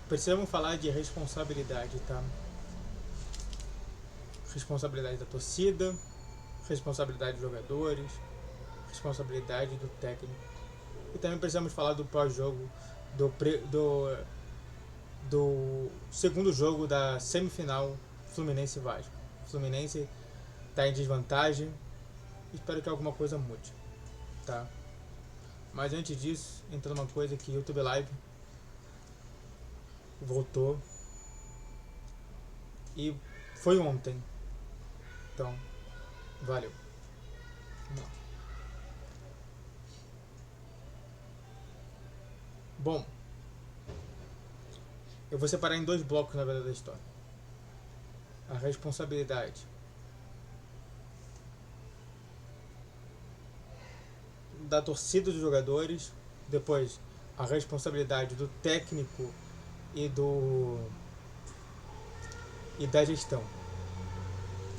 Precisamos falar de responsabilidade, tá? Responsabilidade da torcida, responsabilidade dos jogadores, responsabilidade do técnico. E também precisamos falar do pós-jogo, do segundo jogo da semifinal Fluminense e Vasco. Fluminense está em desvantagem. Espero que alguma coisa mude, tá? Mas antes disso, entrando uma coisa que YouTube Live voltou e foi ontem. Então, valeu. Vamos lá. Bom, eu vou separar em dois blocos na verdade da história. A responsabilidade da torcida dos jogadores, depois a responsabilidade do técnico e da gestão.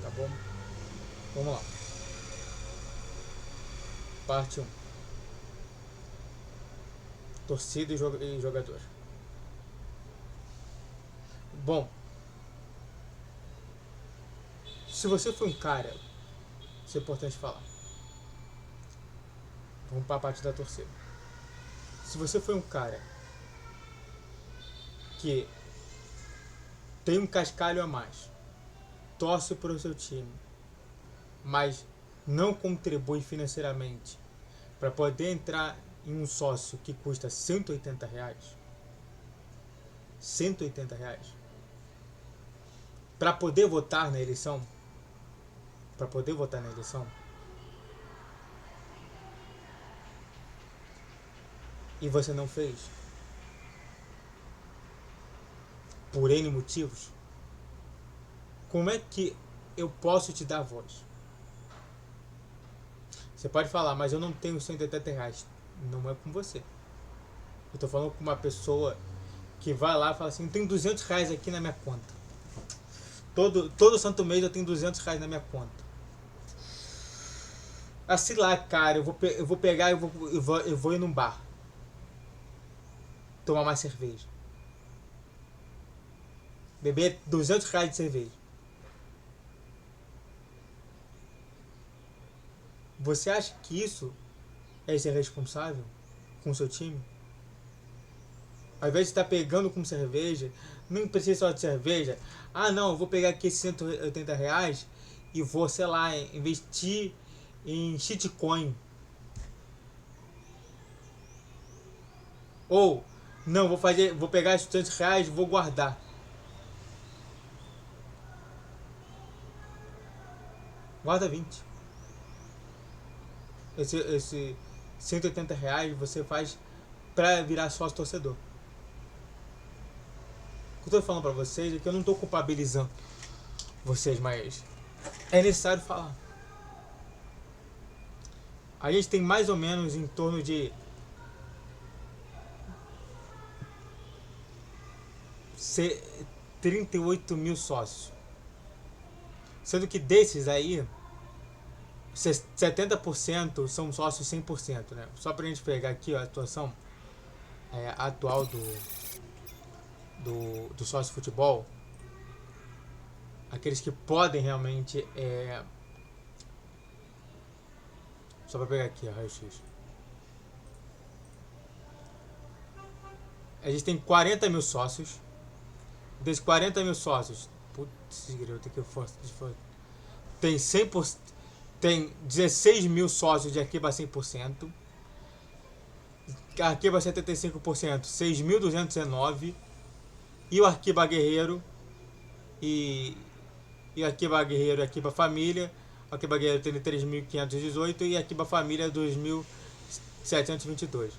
Tá bom? Vamos lá. Parte 1. Torcida e jogador. Bom, se você foi um cara, isso é importante falar. Vamos para a parte da torcida. Se você foi um cara que tem um cascalho a mais, torce para o seu time, mas não contribui financeiramente para poder entrar em um sócio que custa R$180, R$180, para poder votar na eleição, e você não fez, por N motivos, como é que eu posso te dar voz? Você pode falar, mas eu não tenho R$180. Não é com você. Eu tô falando com uma pessoa que vai lá e fala assim, tem R$200 aqui na minha conta. Todo santo mês eu tenho R$200 na minha conta. Assim lá, cara, eu vou pegar e eu vou ir num bar. Tomar mais cerveja. Beber R$200 de cerveja. Você acha que isso é ser responsável com o seu time? Ao invés de estar pegando com cerveja, não precisa só de cerveja. Ah, não, eu vou pegar aqui esses R$180 e vou, sei lá, investir em shitcoin. Ou, não, vou pegar esses R$200 e vou guardar. Guarda 20. Esse R$180 você faz pra virar sócio torcedor. O que eu tô falando pra vocês é que eu não tô culpabilizando vocês, mas é necessário falar. A gente tem mais ou menos em torno de 38 mil sócios. Sendo que desses aí, 70% são sócios 100%, né? Só pra gente pegar aqui ó, a situação atual do sócio futebol, aqueles que podem realmente só pra pegar aqui a raio-x, a gente tem 40 mil sócios. Desses 40 mil sócios, putz, eu tenho que tem 100%, tem 16 mil sócios de Arquiba 100%, Arquiba 75%, 6.219, e o Arquiba Guerreiro e Arquiba Guerreiro e Arquiba Família. Arquiba Guerreiro tem 3.518 e Arquiba Família 2.722.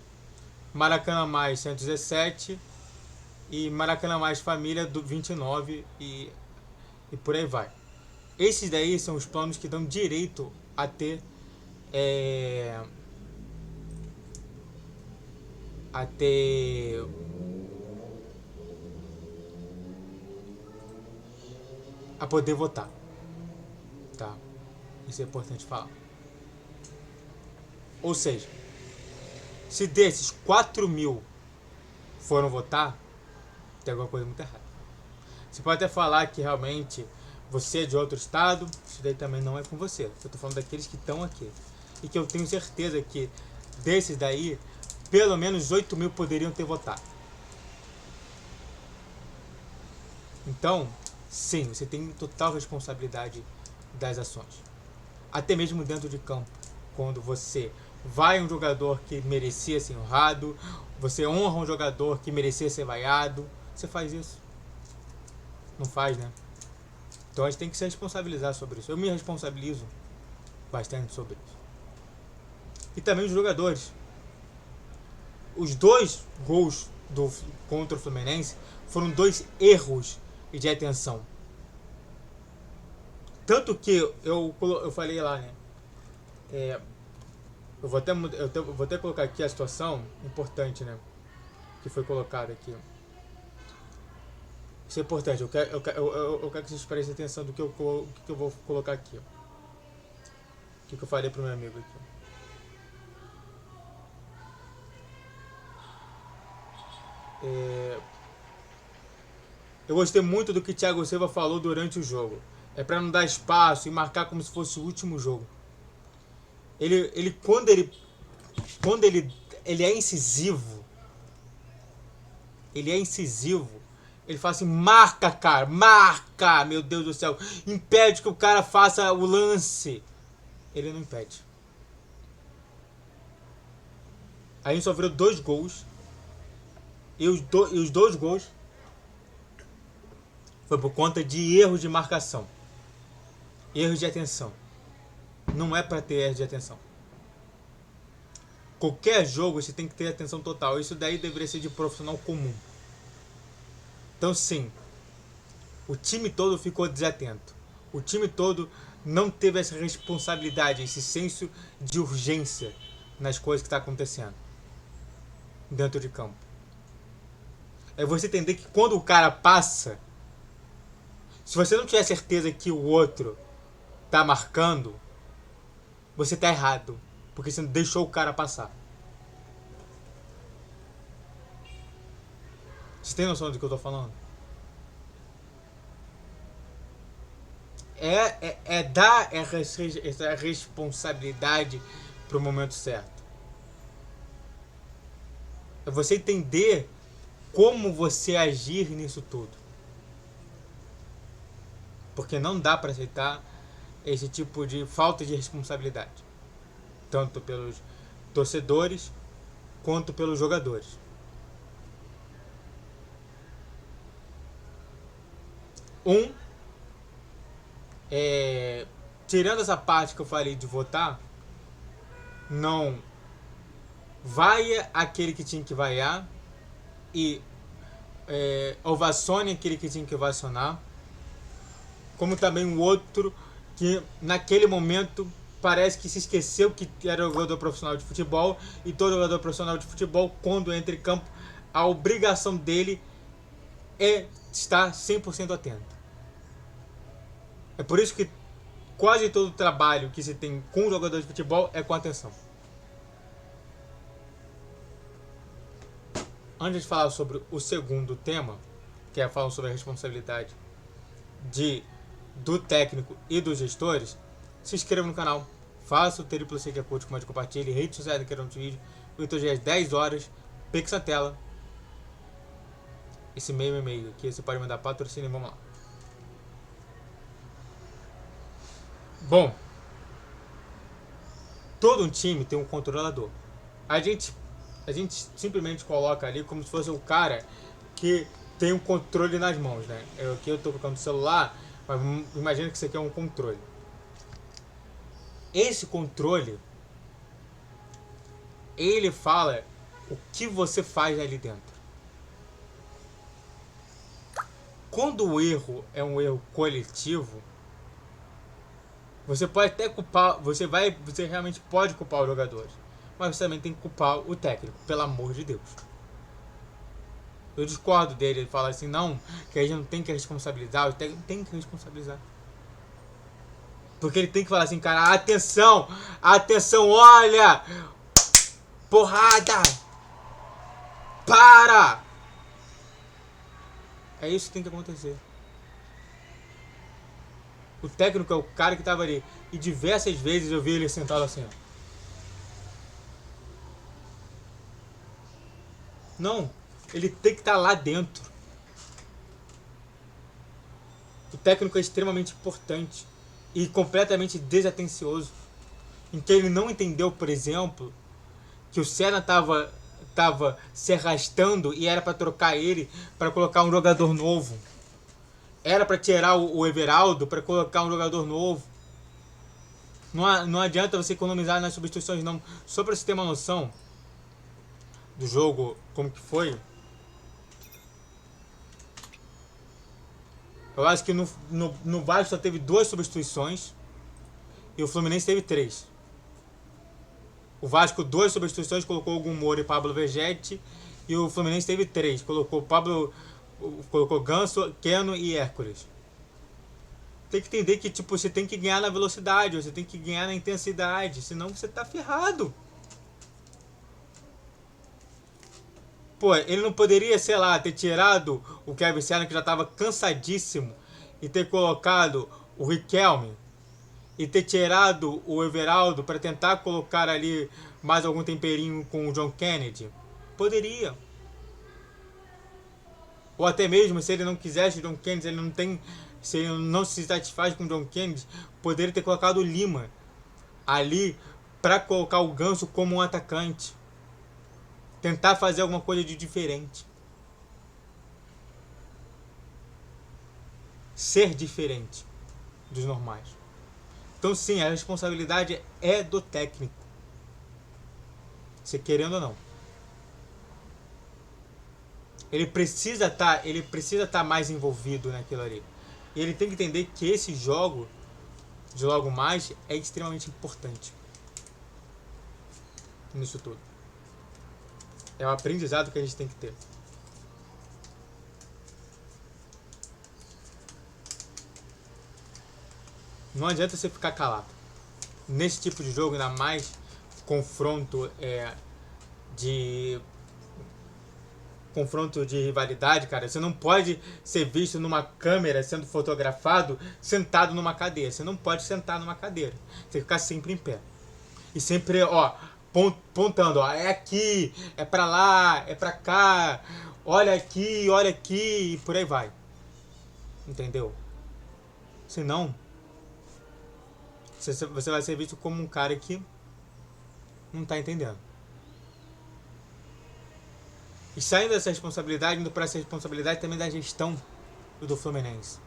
Maracanã Mais 117 e Maracanã Mais Família 29 e por aí vai. Esses daí são os planos que dão direito a ter a poder votar, tá? Isso é importante falar. Ou seja, se desses 4 mil foram votar, Tem alguma coisa muito errada. Você pode até falar que realmente você é de outro estado, isso daí também não é com você. Eu tô falando daqueles que estão aqui. E que eu tenho certeza que desses daí, pelo menos 8 mil poderiam ter votado. Então, sim, você tem total responsabilidade das ações. Até mesmo dentro de campo. Quando você vai um jogador que merecia ser honrado, você honra um jogador que merecia ser vaiado, você faz isso. Não faz, né? Então a gente tem que se responsabilizar sobre isso. Eu me responsabilizo bastante sobre isso. E também os jogadores. Os 2 gols contra o Fluminense foram 2 erros de atenção. Tanto que eu falei lá, né? Eu vou até colocar aqui a situação importante, né? Que foi colocada aqui. Isso é importante. Eu quero que vocês prestem atenção do que eu vou colocar aqui. O que eu falei pro meu amigo aqui. Eu gostei muito do que Thiago Silva falou durante o jogo. É para não dar espaço e marcar como se fosse o último jogo. Quando ele é incisivo, ele fala assim: marca, cara, marca, meu Deus do céu, impede que o cara faça o lance. Ele não impede. A gente só virou 2 gols. E os 2 gols foi por conta de erros de marcação. Erros de atenção. Não é para ter erros de atenção. Qualquer jogo você tem que ter atenção total. Isso daí deveria ser de profissional comum. Então sim, o time todo ficou desatento. O time todo não teve essa responsabilidade, esse senso de urgência nas coisas que está acontecendo dentro de campo. É você entender que quando o cara passa, se você não tiver certeza que o outro tá marcando, você tá errado, porque você não deixou o cara passar. Você tem noção do que eu tô falando? É dar essa responsabilidade pro momento certo. É você entender como você agir nisso tudo. Porque não dá para aceitar esse tipo de falta de responsabilidade. Tanto pelos torcedores quanto pelos jogadores. Tirando essa parte que eu falei de votar, não vaia aquele que tinha que vaiar e ovacione aquele que tinha que ovacionar, como também o outro que naquele momento parece que se esqueceu que era jogador profissional de futebol, e todo jogador profissional de futebol, quando entra em campo, a obrigação dele é estar 100% atento. É por isso que quase todo o trabalho que se tem com o jogador de futebol é com atenção. Antes de falar sobre o segundo tema, que é falar sobre a responsabilidade do técnico e dos gestores, se inscreva no canal, faça o triplo que curte, comande, compartilhe, redes sociais que não te vídeo, YouTube às 10 horas, Pix na tela, esse e-mail aqui, você pode mandar patrocínio e vamos lá. Bom, todo um time tem um controlador. A gente simplesmente coloca ali como se fosse o cara que tem um controle nas mãos, né? Aqui eu estou colocando o celular, mas imagina que isso aqui é um controle. Esse controle, ele fala o que você faz ali dentro. Quando o erro é um erro coletivo, você pode até culpar, você realmente pode culpar os jogadores, mas você também tem que culpar o técnico, pelo amor de Deus. Eu discordo dele, ele fala assim, não, que a gente não tem que responsabilizar, o técnico tem que responsabilizar. Porque ele tem que falar assim, cara, atenção, olha, porrada, para! É isso que tem que acontecer. O técnico é o cara que tava ali. E diversas vezes eu vi ele sentado assim, ó. Não, ele tem que estar lá dentro. O técnico é extremamente importante e completamente desatencioso. Em que ele não entendeu, por exemplo, que o Senna tava se arrastando e era para trocar ele para colocar um jogador novo. Era para tirar o Everaldo para colocar um jogador novo. Não adianta você economizar nas substituições, não. Só para você ter uma noção do jogo, como que foi. Eu acho que no Vasco só teve 2 substituições e o Fluminense teve 3. O Vasco 2 substituições, colocou o Gumoro e Pablo Vegetti, e o Fluminense teve 3, colocou Ganso, Keno e Hércules. Tem que entender que tipo, você tem que ganhar na velocidade, você tem que ganhar na intensidade, senão você tá ferrado. Pô, ele não poderia, sei lá, ter tirado o Kevin Serna, que já estava cansadíssimo, e ter colocado o Riquelme, e ter tirado o Everaldo para tentar colocar ali mais algum temperinho com o John Kennedy? Poderia. Ou até mesmo, se ele não quisesse o John Kennedy, se ele não se satisfaz com o John Kennedy, poderia ter colocado o Lima ali para colocar o Ganso como um atacante. Tentar fazer alguma coisa de diferente. Ser diferente dos normais. Então sim, a responsabilidade é do técnico. Você querendo ou não. Ele precisa estar mais envolvido naquilo ali. E ele tem que entender que esse jogo, de logo mais, é extremamente importante. Nisso tudo. É o aprendizado que a gente tem que ter. Não adianta você ficar calado. Nesse tipo de jogo, ainda mais confronto de rivalidade, cara, você não pode ser visto numa câmera sendo fotografado sentado numa cadeira. Você não pode sentar numa cadeira. Você tem que ficar sempre em pé. E sempre, ó, pontando, ó, é aqui, é pra lá, é pra cá, olha aqui, e por aí vai. Entendeu? Senão, você vai ser visto como um cara que não tá entendendo. E saindo dessa responsabilidade, indo para essa responsabilidade também da gestão do Fluminense,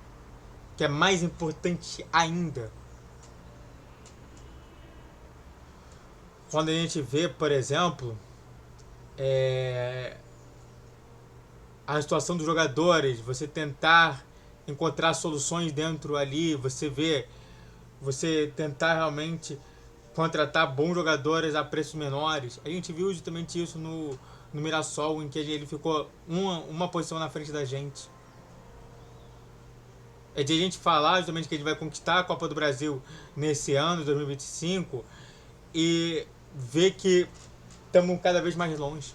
que é mais importante ainda. Quando a gente vê, por exemplo, a situação dos jogadores, você tentar encontrar soluções dentro ali, você tentar realmente contratar bons jogadores a preços menores. A gente viu justamente isso no Mirassol, em que ele ficou uma posição na frente da gente. É de a gente falar justamente que a gente vai conquistar a Copa do Brasil nesse ano, 2025, e ver que estamos cada vez mais longe.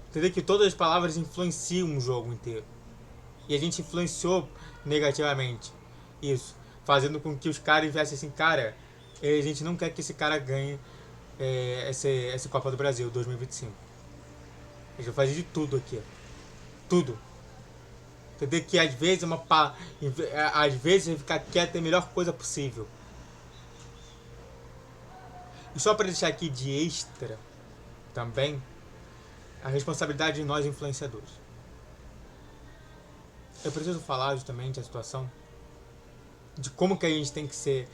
Entender que todas as palavras influenciam o jogo inteiro. E a gente influenciou negativamente isso, fazendo com que os caras viessem assim, cara, a gente não quer que esse cara ganhe essa Copa do Brasil 2025. A gente vai fazer de tudo aqui. Tudo. Entender que às vezes ficar quieto é a melhor coisa possível. E só para deixar aqui de extra também a responsabilidade de nós influenciadores. Eu preciso falar justamente a situação de como que a gente tem que ser,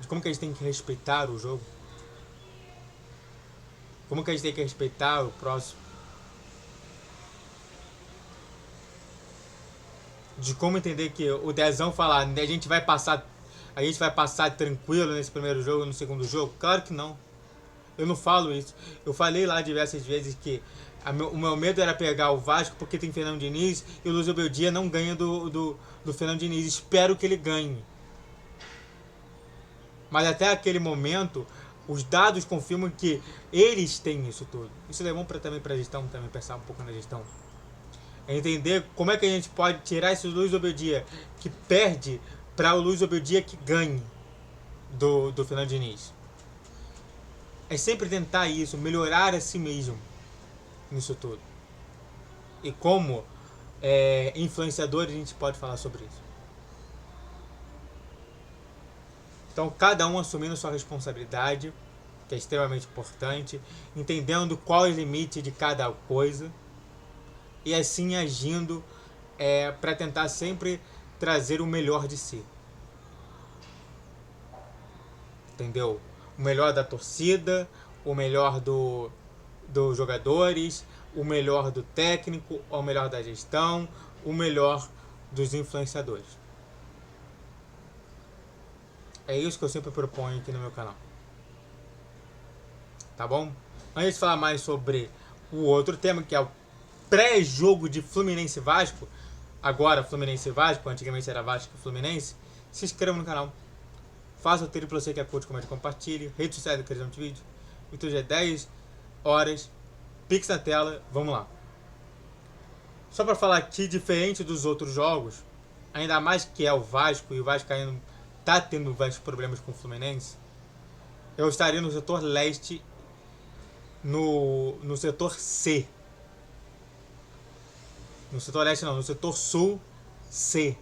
de como que a gente tem que respeitar o jogo, como que a gente tem que respeitar o próximo, de como entender que o Dezão falar a gente vai passar tranquilo nesse primeiro jogo, no segundo jogo. Claro que não. Eu não falo isso. Eu falei lá diversas vezes que o meu medo era pegar o Vasco porque tem Fernando Diniz e o Luiz Beldia não ganha do Fernando Diniz. Espero que ele ganhe. Mas até aquele momento, Os dados confirmam que eles têm isso tudo. Isso é bom também para a gestão, também pensar um pouco na gestão. É entender como é que a gente pode tirar esse Luiz Obeldia que perde para o Luiz Obeldia que ganhe do Fernando Diniz. É sempre tentar isso, melhorar a si mesmo nisso tudo. E como influenciador a gente pode falar sobre isso. Então, cada um assumindo sua responsabilidade, que é extremamente importante, entendendo qual é o limite de cada coisa e assim agindo para tentar sempre trazer o melhor de si. Entendeu? O melhor da torcida, o melhor dos jogadores, o melhor do técnico, o melhor da gestão, o melhor dos influenciadores. É isso que eu sempre proponho aqui no meu canal. Tá bom? Antes de falar mais sobre o outro tema, que é o pré-jogo de Fluminense e Vasco, agora Fluminense e Vasco, antigamente era Vasco e Fluminense, se inscreva no canal. Faça o triplo C que é curte, comente e compartilhe. Redes sociais da criação de vídeo. Então já é 10 horas. Pix na tela. Vamos lá. Só para falar aqui, diferente dos outros jogos, ainda mais que é o Vasco, e o Vasco ainda tá tendo vários problemas com o Fluminense, eu estaria no setor leste, no setor C. No setor leste não, no setor sul C.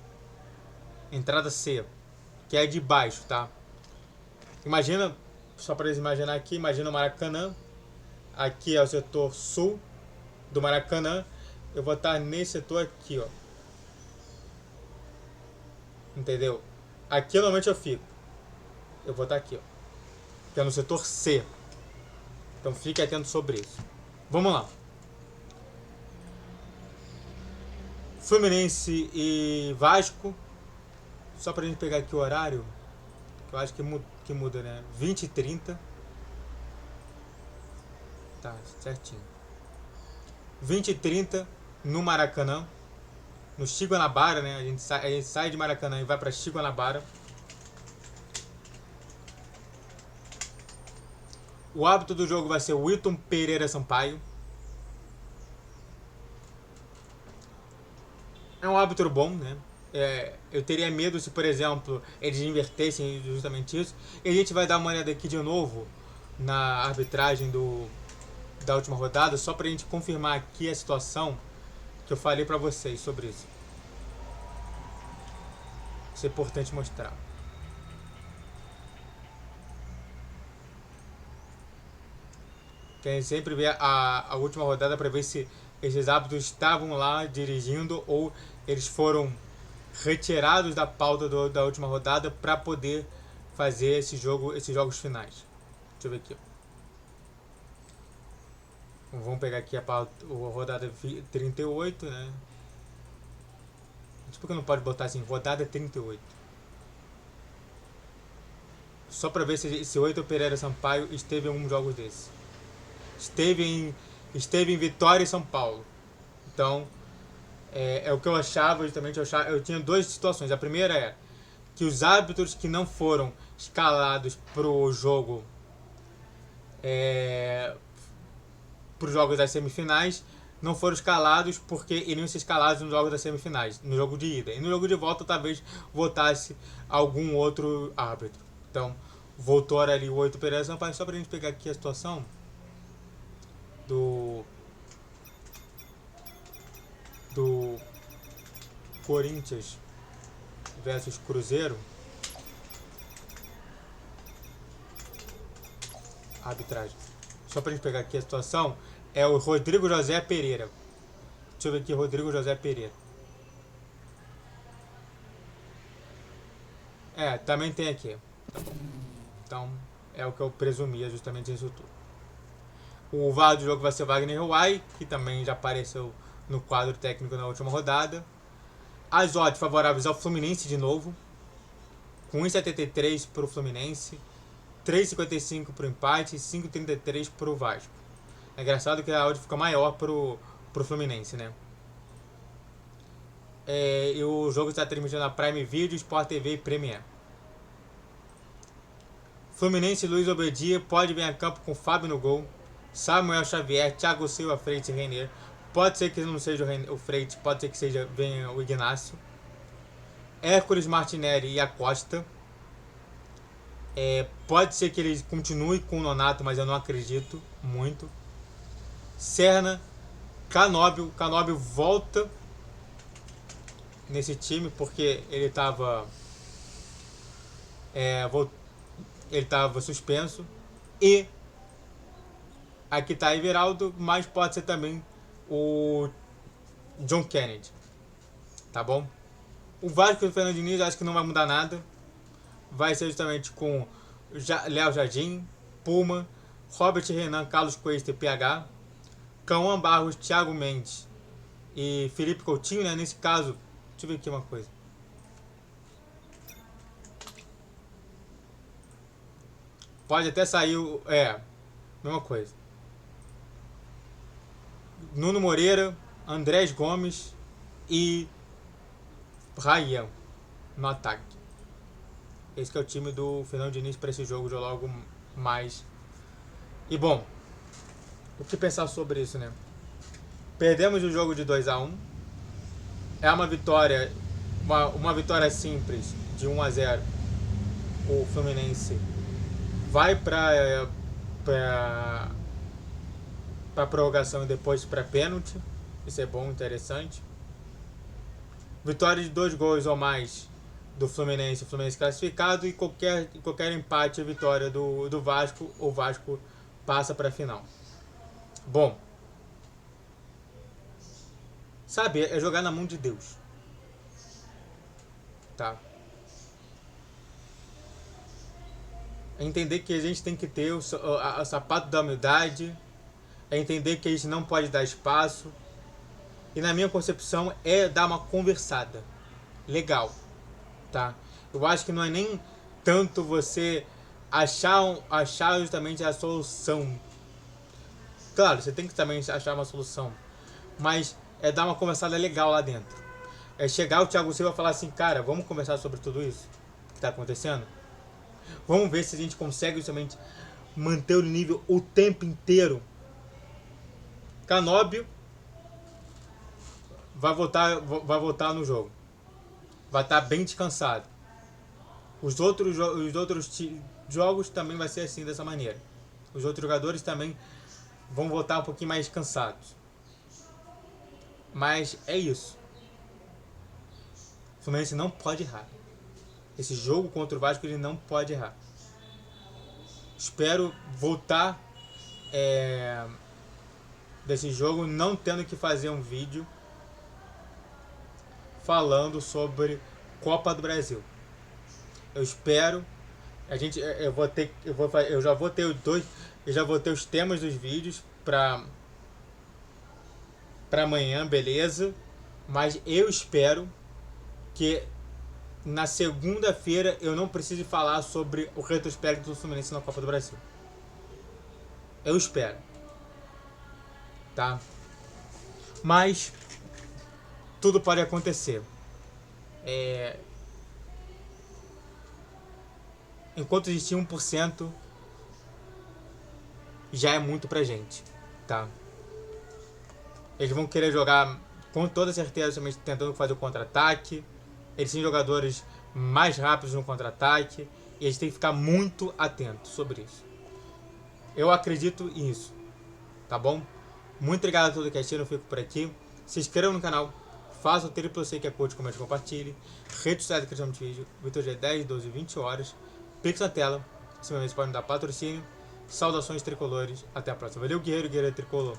Entrada C, que é de baixo, tá? Imagina, só para eles imaginar aqui, imagina o Maracanã. Aqui é o setor sul do Maracanã. Eu vou estar nesse setor aqui, ó. Entendeu? Aqui normalmente eu fico. Eu vou estar aqui, ó. Que é no setor C. Então fique atento sobre isso. Vamos lá. Fluminense e Vasco. Só pra gente pegar aqui o horário. Que eu acho que muda, né? 20 e 30. Tá, certinho. 20 e 30 no Maracanã. No Chico Guanabara, né? A gente sai de Maracanã e vai pra Chico Guanabara. O árbitro do jogo vai ser o Wilton Pereira Sampaio. É um árbitro bom, né? Eu teria medo se, por exemplo, eles invertessem justamente isso. E a gente vai dar uma olhada aqui de novo na arbitragem da última rodada, só pra gente confirmar aqui a situação que eu falei pra vocês sobre isso. Isso é importante mostrar. Que a gente sempre vê a última rodada pra ver se esses árbitros estavam lá dirigindo ou eles foram retirados da pauta da última rodada para poder fazer esses jogos finais. Deixa eu ver aqui. Vamos pegar aqui a rodada 38, né? Por que não pode botar assim, rodada 38? Só para ver se o Wilton Pereira Sampaio esteve em algum jogo desse. Esteve em Vitória e São Paulo. Então, é o que eu achava, justamente. Eu tinha duas situações. A primeira é que os árbitros que não foram escalados pro jogo, para os jogos das semifinais, não foram escalados porque iriam ser escalados nos jogos das semifinais, no jogo de ida. E no jogo de volta talvez votasse algum outro árbitro. Então, voltou ali o Wilton Pereira Sampaio, só pra gente pegar aqui a situação do Corinthians versus Cruzeiro. Arbitragem. Só pra gente pegar aqui a situação, é o Rodrigo José Pereira. Deixa eu ver aqui, Rodrigo José Pereira. Também tem aqui. Tá bom. Então, é o que eu presumia, justamente isso tudo. O VAR do jogo vai ser o Wagner Huay, que também já apareceu no quadro técnico na última rodada. As odds favoráveis ao Fluminense de novo, com 1,73 para o Fluminense, 3,55 para o empate e 5,33 para o Vasco. É engraçado que a odd fica maior para o Fluminense, né? E o jogo está transmitido na Prime Video, Sport TV e Premiere. Fluminense, Luiz Obedia pode vir a campo com Fábio no gol, Samuel Xavier, Thiago Silva, Freitas e Reiner. Pode ser que não seja o Freitas, pode ser que venha o Ignacio. Hércules, Martinelli e Acosta. Pode ser que ele continue com o Nonato, mas eu não acredito muito. Serna, Canóbio. Canóbio volta nesse time porque ele estava suspenso. E aqui está Everaldo, mas pode ser também o John Kennedy. Tá bom? O Vasco do Fernando Diniz acho que não vai mudar nada. Vai ser justamente com Léo Jardim, Puma, Robert Renan, Carlos Cuesta e PH, Cauã Barros, Thiago Mendes e Felipe Coutinho, né? Nesse caso, deixa eu ver aqui uma coisa. Pode até sair mesma coisa. Nuno Moreira, Andrés Gomes e Ryan no ataque. Esse que é o time do Fernando Diniz para esse jogo de logo mais. E bom, o que pensar sobre isso, né? Perdemos o jogo de 2-1. É uma vitória, uma vitória simples de 1-0. O Fluminense vai para prorrogação e depois para pênalti. Isso é bom, interessante. Vitória de 2 gols ou mais do Fluminense, o Fluminense classificado, e qualquer empate e vitória do Vasco, o Vasco passa para a final. Bom, sabe, é jogar na mão de Deus. Tá? É entender que a gente tem que ter o sapato da humildade, é entender que a gente não pode dar espaço, e na minha concepção é dar uma conversada legal, tá? Eu acho que não é nem tanto você achar justamente a solução. Claro, você tem que também achar uma solução, mas é dar uma conversada legal lá dentro. É chegar o Thiago Silva e falar assim, cara, vamos conversar sobre tudo isso que tá acontecendo? Vamos ver se a gente consegue justamente manter o nível o tempo inteiro. Canóbio vai voltar no jogo. Vai estar bem descansado. Os outros jogos também vai ser assim, dessa maneira. Os outros jogadores também vão voltar um pouquinho mais cansados. Mas é isso. O Fluminense não pode errar. Esse jogo contra o Vasco ele não pode errar. Espero voltar desse jogo não tendo que fazer um vídeo falando sobre Copa do Brasil. Eu espero, eu já vou ter os temas dos vídeos para amanhã, beleza? Mas eu espero que na segunda-feira eu não precise falar sobre o retrospecto do Fluminense na Copa do Brasil. Eu espero. Tá? Mas tudo pode acontecer. Enquanto existir 1%, já é muito pra gente. Tá? Eles vão querer jogar com toda certeza, tentando fazer o contra-ataque. Eles são jogadores mais rápidos no contra-ataque. E a gente tem que ficar muito atento sobre isso. Eu acredito nisso. Tá bom? Muito obrigado a todos que assistiram. Eu fico por aqui. Se inscrevam no canal. Faça o triplo C que é curte, comente e compartilhe. Rede social de criação de vídeo. Vitor G 10, 12, 20 horas. Pix na tela. Esse momento pode me dar patrocínio. Saudações tricolores. Até a próxima. Valeu, guerreiro, guerreiro tricolor.